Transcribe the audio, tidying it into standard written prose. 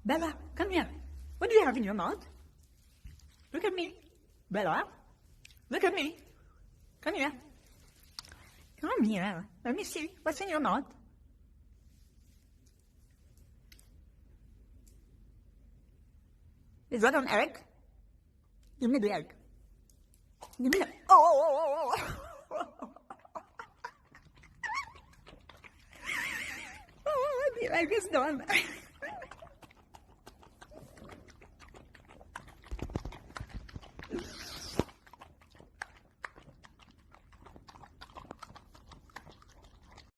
Bella, come here. What do you have in your mouth? Look at me. Bella, look at me. Come here. Come here. Let me see. What's in your mouth? Is that an egg? Give me the egg. Give me the... Oh! Oh, the egg is done.